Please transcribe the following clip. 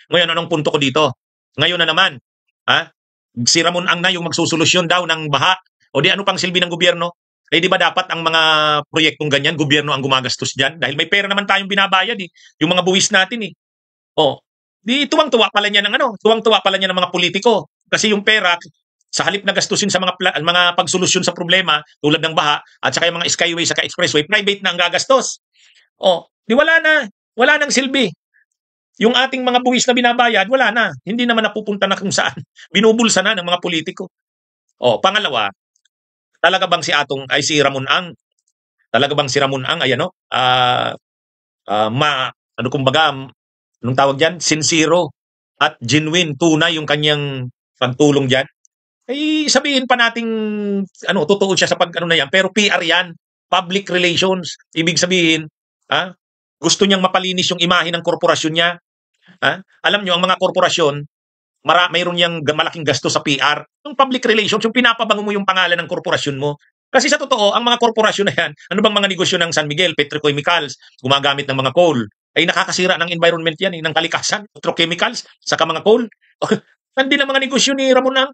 Ngayon, anong punto ko dito? Ngayon na naman, ha? Si Ramon Ang na yung magsusolusyon daw ng baha. O di ano pang silbi ng gobyerno? Eh di ba dapat ang mga proyektong ganyan, gobyerno ang gumagastos dyan? Dahil may pera naman tayong binabayad eh. Yung mga buwis natin eh. O, di tuwang-tuwa pala niya ng ano, tuwang-tuwa pala niya ng mga politiko. Kasi yung pera, sa halip na gastusin sa mga pagsolusyon sa problema tulad ng baha at saka yung mga skyway saka expressway, private na ang gagastos. O, di wala nang silbi. Yung ating mga buwis na binabayad, wala na. Hindi naman napupunta na kung saan. Binubulsa na ng mga politiko. O, pangalawa, talaga bang si Ramon Ang, talaga bang si Ramon Ang ay ano, ano kumbaga, anong tawag diyan, sincero at genuine, tunay yung kanyang pagtulong diyan? Eh sabihin pa nating ano, totoo siya sa pag ano na yan, pero PR yan, public relations. Ibig sabihin, ha? Gusto niyang mapalinis yung imahe ng korporasyon niya. Ha? Alam niyo ang mga korporasyon, mayroon niyang malaking gasto sa PR. Yung public relations, yung pinapabango mo yung pangalan ng korporasyon mo. Kasi sa totoo, ang mga korporasyon na yan, ano bang mga negosyo ng San Miguel, petrochemicals, gumagamit ng mga coal, ay nakakasira ng environment yan, ng kalikasan, petrochemicals, saka mga coal. Hindi na mga negosyo ni Ramon Ang.